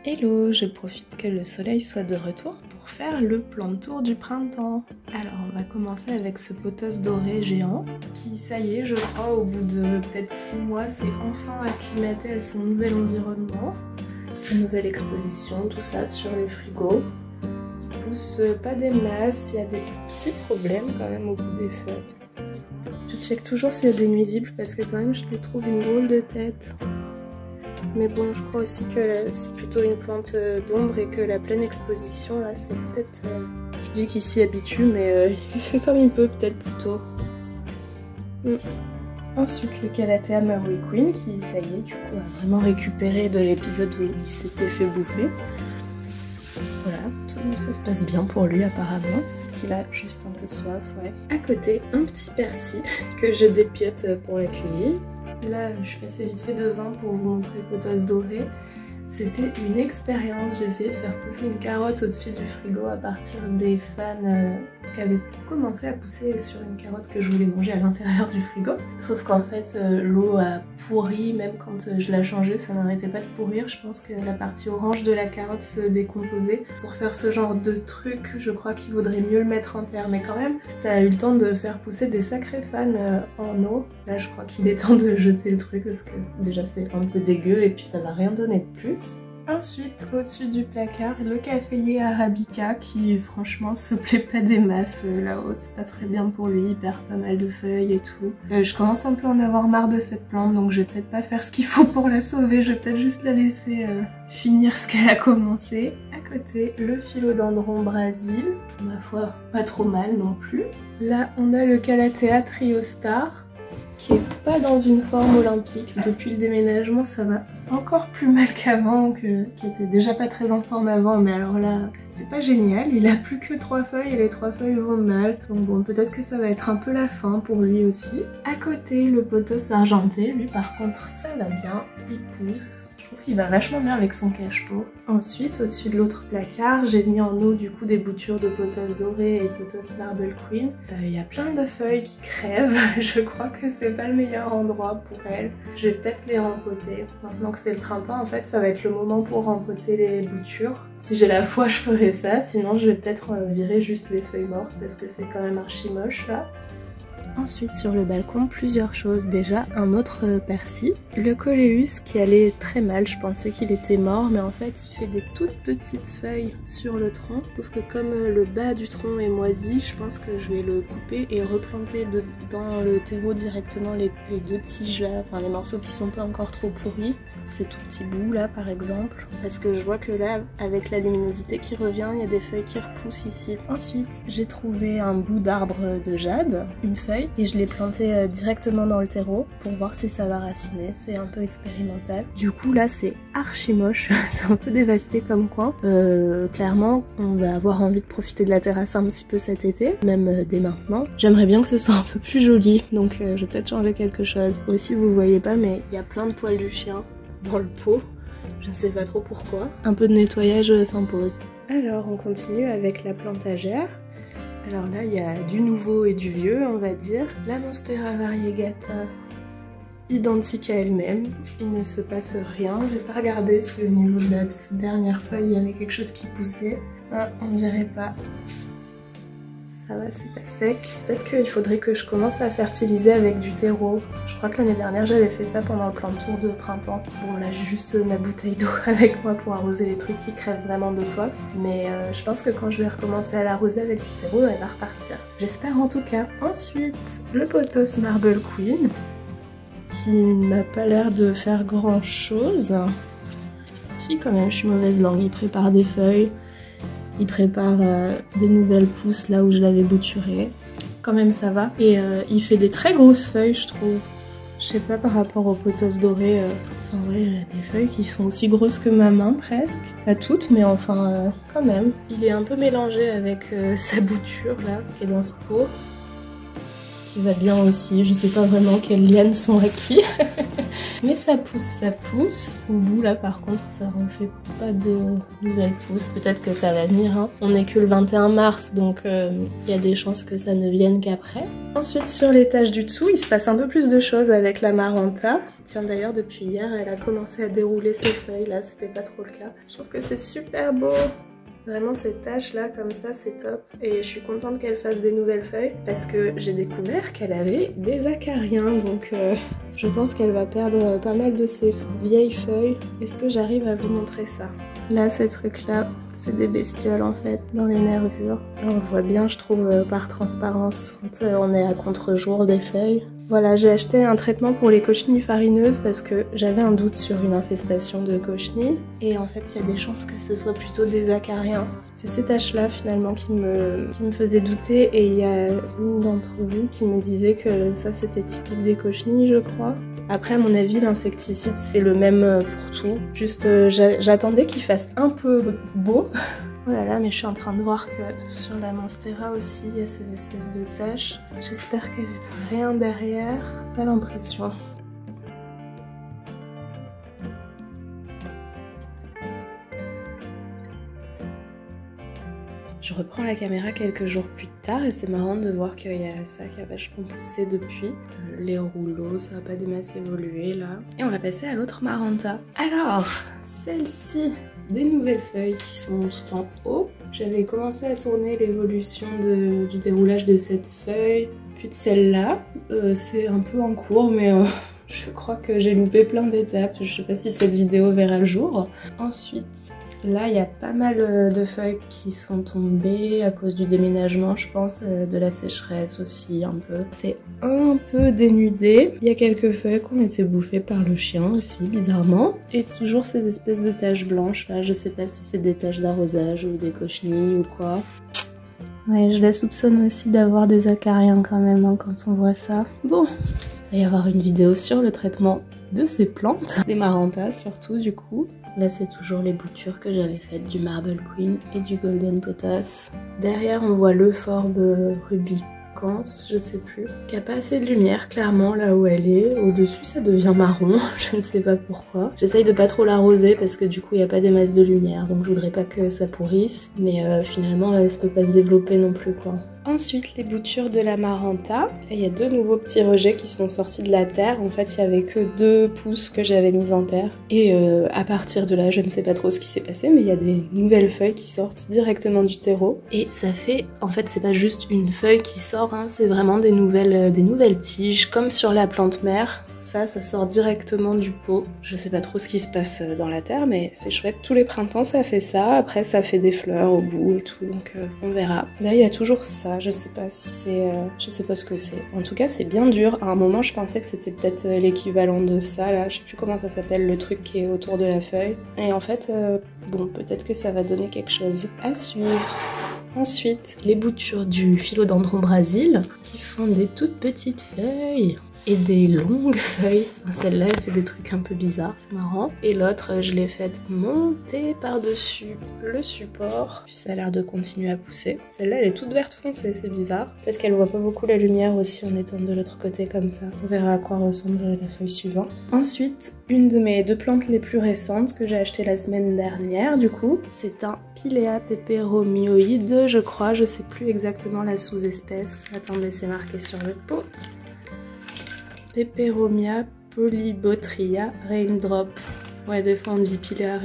Hello, je profite que le soleil soit de retour pour faire le plan de tour du printemps. Alors on va commencer avec ce pothos doré géant qui, ça y est, je crois, au bout de peut-être 6 mois, s'est enfin acclimaté à son nouvel environnement. Sa nouvelle exposition, tout ça sur le frigo. Il pousse pas des masses, il y a des petits problèmes quand même au bout des feuilles. Je check toujours s'il y a des nuisibles parce que quand même je lui trouve une drôle de tête. Mais bon, je crois aussi que c'est plutôt une plante d'ombre et que la pleine exposition, là, c'est peut-être... je dis qu'il s'y habitue, mais il fait comme il peut, peut-être plutôt. Ensuite, le Calathea Maui Queen, qui, ça y est, du coup, a vraiment récupéré de l'épisode où il s'était fait bouffer. Voilà, ça se passe bien pour lui, apparemment. Peut-être qu'il a juste un peu soif, ouais. À côté, un petit persil que je dépiote pour la cuisine. Là, je fais assez vite fait de vin pour vous montrer le pothos doré. C'était une expérience. J'ai essayé de faire pousser une carotte au-dessus du frigo à partir des fans qui avaient commencé à pousser sur une carotte que je voulais manger à l'intérieur du frigo. Sauf qu'en fait, l'eau a pourri, même quand je la changeais, ça n'arrêtait pas de pourrir. Je pense que la partie orange de la carotte se décomposait. Pour faire ce genre de truc, je crois qu'il vaudrait mieux le mettre en terre. Mais quand même, ça a eu le temps de faire pousser des sacrés fans en eau. Là, je crois qu'il est temps de jeter le truc parce que déjà c'est un peu dégueu et puis ça va rien donner de plus. Ensuite, au-dessus du placard, le caféier arabica qui franchement se plaît pas des masses là-haut, c'est pas très bien pour lui, il perd pas mal de feuilles et tout. Je commence un peu à en avoir marre de cette plante, donc je vais peut-être pas faire ce qu'il faut pour la sauver, je vais peut-être juste la laisser finir ce qu'elle a commencé. À côté, le philodendron Brésil, ma foi pas trop mal non plus. Là on a le Calathea Triostar, qui est pas dans une forme olympique. Depuis le déménagement, ça va encore plus mal qu'avant, qui était déjà pas très en forme avant, mais alors là, c'est pas génial. Il a plus que 3 feuilles et les 3 feuilles vont mal. Donc bon, peut-être que ça va être un peu la fin pour lui aussi. À côté, le pothos argenté, lui par contre, ça va bien, il pousse. Je trouve qu'il va vachement bien avec son cache-pot. Ensuite, au-dessus de l'autre placard, j'ai mis en eau du coup des boutures de pothos doré et pothos marble queen. Il y a plein de feuilles qui crèvent. Je crois que c'est pas le meilleur endroit pour elles. Je vais peut-être les rempoter. Maintenant que c'est le printemps, en fait, ça va être le moment pour rempoter les boutures. Si j'ai la foi, je ferai ça. Sinon, je vais peut-être virer juste les feuilles mortes parce que c'est quand même archi moche là. Ensuite sur le balcon, plusieurs choses. Déjà un autre persil, le coléus qui allait très mal, je pensais qu'il était mort mais en fait il fait des toutes petites feuilles sur le tronc. Sauf que comme le bas du tronc est moisi, je pense que je vais le couper et replanter dans le terreau directement les 2 tiges là, enfin les morceaux qui sont pas encore trop pourris. Ces tout petits bouts là par exemple, parce que je vois que là avec la luminosité qui revient, il y a des feuilles qui repoussent ici. Ensuite j'ai trouvé un bout d'arbre de jade, une feuille, et je l'ai planté directement dans le terreau pour voir si ça va raciner. C'est un peu expérimental. Du coup là c'est archi moche, c'est un peu dévasté comme coin. Clairement on va avoir envie de profiter de la terrasse un petit peu cet été, même dès maintenant. J'aimerais bien que ce soit un peu plus joli, donc je vais peut-être changer quelque chose. Aussi vous voyez pas mais il y a plein de poils du chien dans le pot, je ne sais pas trop pourquoi. Un peu de nettoyage s'impose. Alors on continue avec la plantagère. Alors là il y a du nouveau et du vieux on va dire. La Monstera variegata, identique à elle-même, il ne se passe rien. J'ai pas regardé si au niveau de la dernière feuille il y avait quelque chose qui poussait. Ah, on dirait pas. Ça va, c'est pas sec. Peut-être qu'il faudrait que je commence à fertiliser avec du terreau. Je crois que l'année dernière j'avais fait ça pendant le plan de tour de printemps. Bon là j'ai juste ma bouteille d'eau avec moi pour arroser les trucs qui crèvent vraiment de soif. Mais je pense que quand je vais recommencer à l'arroser avec du terreau, elle va repartir. J'espère en tout cas. Ensuite, le pothos Marble Queen, qui n'a pas l'air de faire grand chose. Si quand même, je suis mauvaise langue, il prépare des feuilles. Il prépare des nouvelles pousses là où je l'avais bouturé. Quand même ça va. Et il fait des très grosses feuilles je trouve. Je sais pas par rapport au pothos doré. Enfin ouais, il a des feuilles qui sont aussi grosses que ma main presque. Pas toutes mais enfin quand même. Il est un peu mélangé avec sa bouture là qui est dans ce pot. Qui va bien aussi. Je sais pas vraiment quelles lianes sont à qui. Mais ça pousse. Au bout là par contre ça refait pas de nouvelles pousses. Peut-être que ça va venir, hein. On est que le 21 mars donc il y a des chances que ça ne vienne qu'après. Ensuite sur l'étage du dessous il se passe un peu plus de choses avec la Maranta. Tiens d'ailleurs depuis hier elle a commencé à dérouler ses feuilles là, c'était pas trop le cas. Je trouve que c'est super beau. Vraiment ces taches là comme ça c'est top et je suis contente qu'elle fasse des nouvelles feuilles parce que j'ai découvert qu'elle avait des acariens donc je pense qu'elle va perdre pas mal de ses vieilles feuilles. Est-ce que j'arrive à vous montrer ça? Là ces trucs là c'est des bestioles en fait dans les nervures. On le voit bien je trouve par transparence quand on est à contre-jour des feuilles. Voilà, j'ai acheté un traitement pour les cochenilles farineuses parce que j'avais un doute sur une infestation de cochenilles. Et en fait, il y a des chances que ce soit plutôt des acariens. C'est ces taches-là finalement qui me faisaient douter. Et il y a une d'entre vous qui me disait que ça c'était typique des cochenilles, je crois. Après, à mon avis, l'insecticide c'est le même pour tout. Juste, j'attendais qu'il fasse un peu beau. Oh là là, mais je suis en train de voir que sur la Monstera aussi, il y a ces espèces de taches. J'espère qu'elle n'a rien derrière. Pas l'impression. Je reprends la caméra quelques jours plus tard et c'est marrant de voir qu'il y a ça qui a vachement poussé depuis. Les rouleaux, ça n'a pas des masses évolué là. Et on va passer à l'autre Maranta. Alors, celle-ci, des nouvelles feuilles qui sont tout en haut. J'avais commencé à tourner l'évolution du déroulage de cette feuille, puis de celle-là. C'est un peu en cours, mais je crois que j'ai loupé plein d'étapes. Je sais pas si cette vidéo verra le jour. Ensuite, là, il y a pas mal de feuilles qui sont tombées à cause du déménagement, je pense, de la sécheresse aussi un peu. C'est un peu dénudé. Il y a quelques feuilles qui ont été bouffées par le chien aussi, bizarrement. Et toujours ces espèces de taches blanches là. Je sais pas si c'est des taches d'arrosage ou des cochenilles ou quoi. Ouais, je la soupçonne aussi d'avoir des acariens quand même hein, quand on voit ça. Bon, il va y avoir une vidéo sur le traitement de ces plantes, des Marantas surtout du coup. Là c'est toujours les boutures que j'avais faites du Marble Queen et du Golden Pothos. Derrière on voit l'Euphorbe Rubicans, je sais plus, qui a pas assez de lumière clairement là où elle est. Au-dessus ça devient marron, je ne sais pas pourquoi. J'essaye de pas trop l'arroser parce que du coup il n'y a pas des masses de lumière donc je voudrais pas que ça pourrisse. Mais finalement elle peut pas se développer non plus quoi. Ensuite, les boutures de la Maranta. Là, il y a deux nouveaux petits rejets qui sont sortis de la terre. En fait, il y avait que 2 pousses que j'avais mises en terre. Et à partir de là, je ne sais pas trop ce qui s'est passé, mais il y a des nouvelles feuilles qui sortent directement du terreau. Et ça fait, en fait, c'est pas juste une feuille qui sort, hein, c'est vraiment des nouvelles tiges, comme sur la plante mère. Ça sort directement du pot. Je sais pas trop ce qui se passe dans la terre, mais c'est chouette. Tous les printemps, ça fait ça. Après, ça fait des fleurs au bout et tout, donc on verra. Là, il y a toujours ça. Je sais pas si c'est... je sais pas ce que c'est. En tout cas, c'est bien dur. À un moment, je pensais que c'était peut-être l'équivalent de ça, là. Je sais plus comment ça s'appelle, le truc qui est autour de la feuille. Et en fait, bon, peut-être que ça va donner quelque chose à suivre. Ensuite, les boutures du Philodendron Brésil qui font des toutes petites feuilles. Et des longues feuilles. Enfin, celle-là, elle fait des trucs un peu bizarres, c'est marrant. Et l'autre, je l'ai faite monter par-dessus le support. Puis ça a l'air de continuer à pousser. Celle-là, elle est toute verte foncée, c'est bizarre. Peut-être qu'elle voit pas beaucoup la lumière aussi en étant de l'autre côté comme ça. On verra à quoi ressemble la feuille suivante. Ensuite, une de mes 2 plantes les plus récentes que j'ai achetée la semaine dernière, du coup. C'est un Pilea peperomioide, je crois. Je sais plus exactement la sous-espèce. Attendez, c'est marqué sur le pot. Peperomia polybotria raindrop. Ouais, des fois on dit Pilea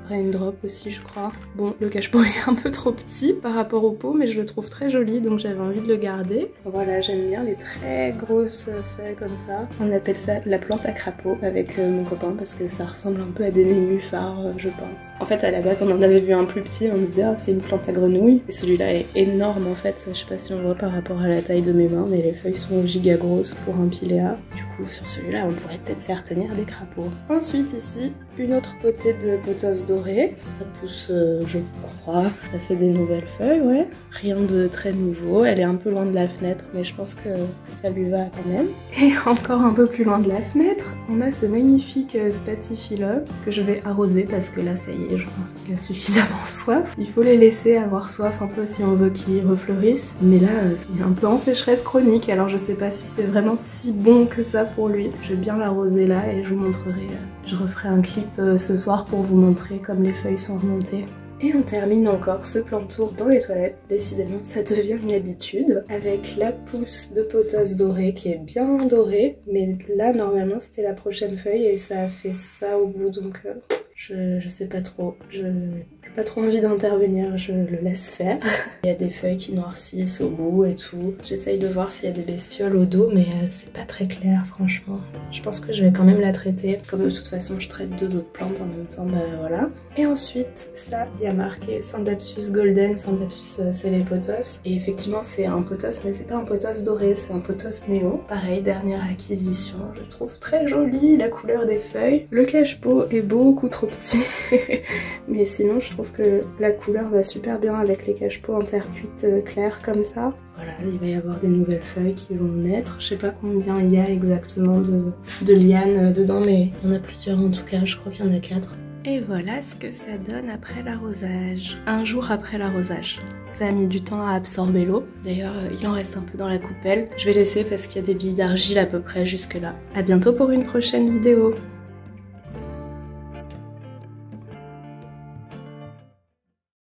raindrop aussi, je crois. Bon, le cache-pot est un peu trop petit par rapport au pot, mais je le trouve très joli, donc j'avais envie de le garder. Voilà, j'aime bien les très grosses feuilles comme ça. On appelle ça la plante à crapaud avec mon copain, parce que ça ressemble un peu à des nénuphars, je pense. En fait, à la base, on en avait vu un plus petit, on disait, ah, c'est une plante à grenouille. Et celui-là est énorme, en fait. Je sais pas si on voit par rapport à la taille de mes mains, mais les feuilles sont giga grosses pour un Pilea. Du coup, sur celui-là, on pourrait peut-être faire tenir des crapauds. Ensuite, ici, une autre potée de pothos doré. Ça pousse, je crois. Ça fait des nouvelles feuilles, ouais. Rien de très nouveau. Elle est un peu loin de la fenêtre, mais je pense que ça lui va quand même. Et encore un peu plus loin de la fenêtre, On a ce magnifique Spatifila que je vais arroser parce que là ça y est, je pense qu'il a suffisamment soif. Il faut les laisser avoir soif un peu si on veut qu'ils refleurissent. Mais là, il est un peu en sécheresse chronique, alors je sais pas si c'est vraiment si bon que ça pour lui. Je vais bien l'arroser là et je vous montrerai. Je referai un clip ce soir pour vous montrer comme les feuilles sont remontées. Et on termine encore ce plantour dans les toilettes, décidément ça devient une habitude, avec la pousse de pothos dorée qui est bien dorée, mais là normalement c'était la prochaine feuille et ça a fait ça au bout, donc je sais pas trop, je n'ai pas trop envie d'intervenir, je le laisse faire. Il y a des feuilles qui noircissent au bout et tout. J'essaye de voir s'il y a des bestioles au dos, mais c'est pas très clair franchement. Je pense que je vais quand même la traiter. Comme de toute façon je traite 2 autres plantes en même temps, bah voilà. Et ensuite, ça, il y a marqué Scindapsus golden, Scindapsus c'est les pothos. Et effectivement c'est un pothos, mais c'est pas un pothos doré, c'est un pothos néo. Pareil, dernière acquisition, je trouve très jolie la couleur des feuilles. Le cache-pot est beaucoup trop petit, mais sinon je trouve que la couleur va super bien avec les cache-pots en terre cuite claire comme ça. Voilà, il va y avoir des nouvelles feuilles qui vont naître. Je sais pas combien il y a exactement de lianes dedans, mais il y en a plusieurs en tout cas, je crois qu'il y en a 4. Et voilà ce que ça donne après l'arrosage. Un jour après l'arrosage. Ça a mis du temps à absorber l'eau. D'ailleurs, il en reste un peu dans la coupelle. Je vais laisser parce qu'il y a des billes d'argile à peu près jusque là. À bientôt pour une prochaine vidéo.